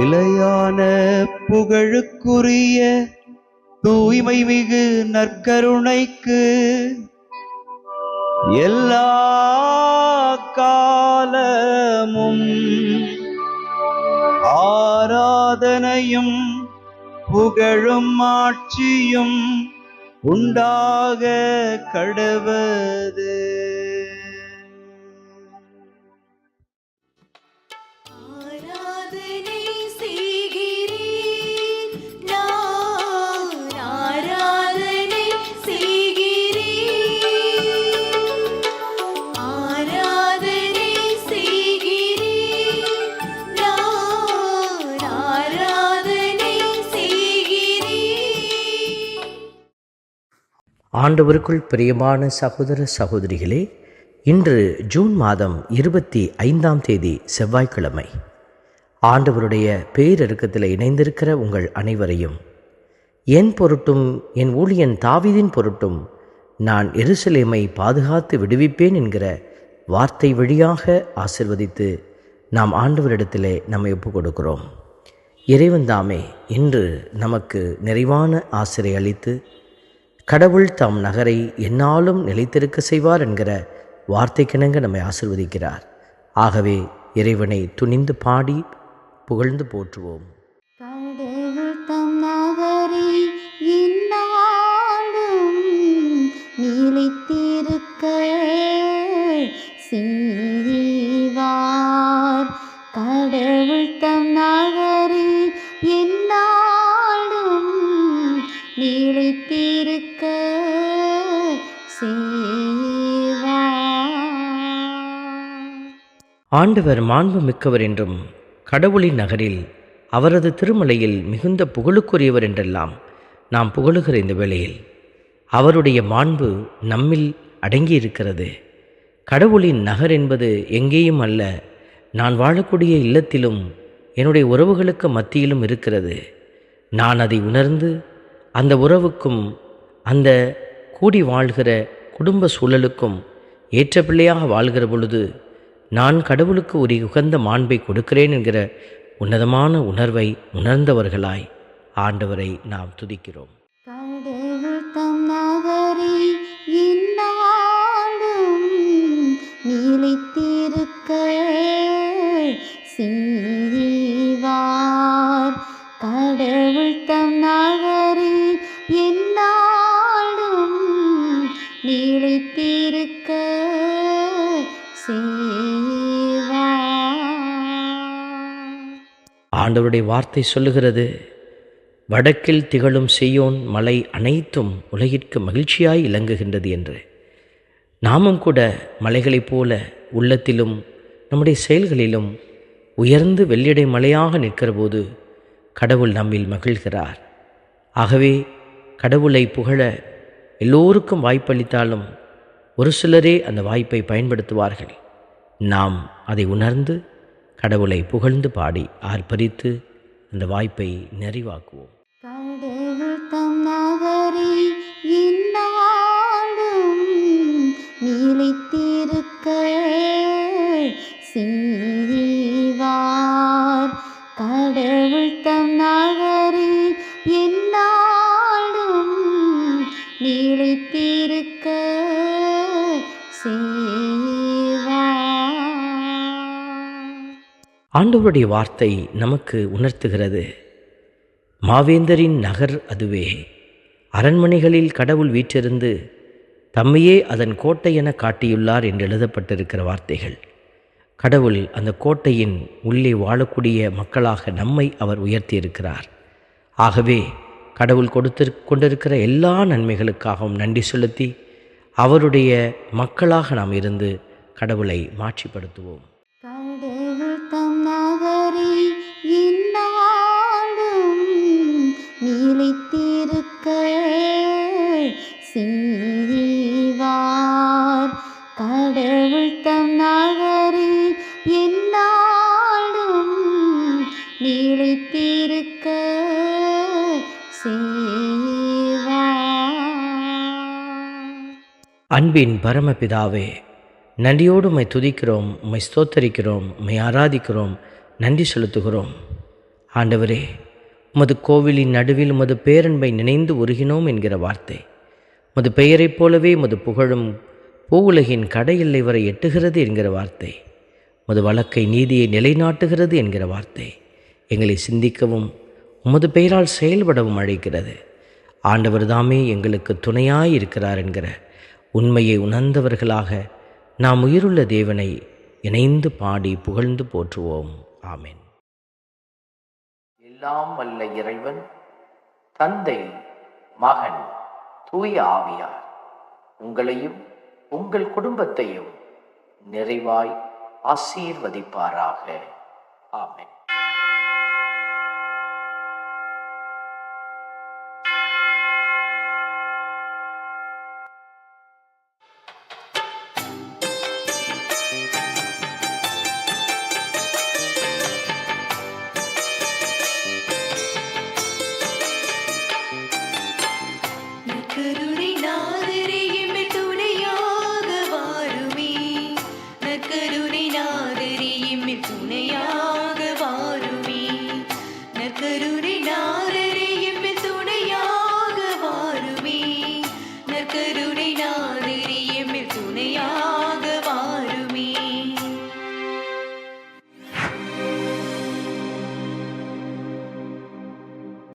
நிலையான புகழுக்குரிய தூய்மை மிகு நற்கருணைக்கு எல்லா காலமும் ஆராதனையும் புகழும் ஆட்சியும் உண்டாக கடவது. ஆண்டவருக்குள் பிரியமான சகோதர சகோதரிகளே, இன்று ஜூன் மாதம் 25ஆம் தேதி செவ்வாய்க்கிழமை. ஆண்டவருடைய பேரிரக்கத்தில் இணைந்திருக்கிற உங்கள் அனைவரையும் என் பொருட்டும் என் ஊழியன் தாவீதின் பொருட்டும் நான் எருசலேமை பாதுகாத்து விடுவிப்பேன் என்கிற வார்த்தை வழியாக ஆசிர்வதித்து நாம் ஆண்டவரிடத்திலே நம்மை ஒப்புக் கொடுக்கிறோம். இறைவன் தாமே இன்று நமக்கு நிறைவான ஆசிரை அளித்து கடவுள் தாம் நகரை எந்நாளும் நிலைத்திருக்க செய்வார் என்கிற வார்த்தைக்கிணங்க நம்மை ஆசிர்வதிக்கிறார். ஆகவே இறைவனை துணிந்து பாடி புகழ்ந்து போற்றுவோம். கடவுள் தம் நகரை எந்நாளும் நிலைத்திருக்க செய்வார். கடவுள் தம் நகரை எந்நாளும் நிலைத்திருக்க ஆண்டவர் மாண்பு மிக்கவர் என்றும் கடவுளின் நகரில் அவரது திருமலையில் மிகுந்த புகழுக்குரியவர் என்றெல்லாம் நாம் புகழுகிற இந்த வேளையில் அவருடைய மாண்பு நம்மில் அடங்கியிருக்கிறது. கடவுளின் நகர் என்பது எங்கேயும் அல்ல, நான் வாழக்கூடிய இல்லத்திலும் என்னுடைய உறவுகளுக்கு மத்தியிலும் இருக்கிறது. நான் அதை உணர்ந்து அந்த உறவுக்கும் அந்த கூடி வாழ்கிற குடும்ப சூழலுக்கும் ஏற்ற பிள்ளையாக வாழ்கிற பொழுது நான் கடவுளுக்கு ஒரு உகந்த மாண்பை கொடுக்கிறேன் என்கிற உன்னதமான உணர்வை உணர்ந்தவர்களாய் ஆண்டவரை நாம் துதிக்கிறோம். கடவுள் தம் நகரை எந்நாளும் நிலைத்திருக்க செய்வார். கடவுள் தம் நகரை எந்நாளும் நிலைத்திருக்க ஆண்டவருடைய வார்த்தை சொல்லுகிறது, வடக்கில் திகழும் சீயோன் மலை அனைத்தும் உலகிற்கு மகிழ்ச்சியாய் இலங்குகின்றது என்று. நாமும் கூட மலைகளைப் போல உள்ளத்திலும் நம்முடைய செயல்களிலும் உயர்ந்து வெள்ளிடை மலையாக நிற்கிற போது கடவுள் நம்மில் மகிழ்கிறார். ஆகவே கடவுளை புகழ எல்லோருக்கும் வாய்ப்பளித்தாலும் ஒரு சிலரே அந்த வாய்ப்பை பயன்படுத்துவார்கள். நாம் அதை உணர்ந்து கடவுளை புகழ்ந்து பாடி ஆர்ப்பரித்து அந்த வாய்ப்பை நிறைவாக்குவோம். கடவுள் தம் நகரை எந்நாளும் நிலைத்திருக்க செய்வார். கடவுள் தம் நகரை எந்நாளும் நிலைத்திருக்க ஆண்டவருடைய வார்த்தை நமக்கு உணர்த்துகிறது, மாவேந்தரின் நகர் அதுவே. அரண்மனைகளில் கடவுள் வீற்றிருந்து தம்மையே அதன் கோட்டை என காட்டியுள்ளார் என்று எழுதப்பட்டிருக்கிற வார்த்தைகள். கடவுள் அந்த கோட்டையின் உள்ளே வாழக்கூடிய மக்களாக நம்மை அவர் உயர்த்தியிருக்கிறார். ஆகவே கடவுள் கொண்டிருக்கிற எல்லா நன்மைகளுக்காகவும் நன்றி செலுத்தி அவருடைய மக்களாக நாம் இருந்து கடவுளை மாட்சிப்படுத்துவோம். கடவுள் தம் நகரை எந்நாளும் நிலைத்திருக்க செய்வார். கடவுள் தம் நகரை எந்நாளும் நிலைத்திருக்க அன்பின் பரமபிதாவே, நன்றியோடு உம்மை துதிக்கிறோம், உம்மை ஸ்தோத்தரிக்கிறோம், உம்மை ஆராதிக்கிறோம், நன்றி செலுத்துகிறோம். ஆண்டவரே, உமது கோவிலின் நடுவில் உமது பேரன்பை நினைந்து உருகினோம் என்கிற வார்த்தை, உமது பெயரைப் போலவே உமது புகழும் பூவுலகின் கடை எல்லை வரை எட்டுகிறது என்கிற வார்த்தை, உமது வழக்கை நீதியை நிலைநாட்டுகிறது என்கிற வார்த்தை எங்களை சிந்திக்கவும் உமது பெயரால் செயல்படவும் அழைக்கிறது. ஆண்டவர் தாமே எங்களுக்கு துணையாய் இருக்கிறார் என்கிற உண்மையை உணர்ந்தவர்களாக நாம் உயிருள்ள தேவனை இணைந்து பாடி புகழ்ந்து போற்றுவோம். ஆமென். எல்லாம் வல்ல இறைவன், தந்தை, மகன், தூய ஆவியார் உங்களையும் உங்கள் குடும்பத்தையும் நிறைவாய் ஆசீர்வதிப்பாராக. ஆமென்.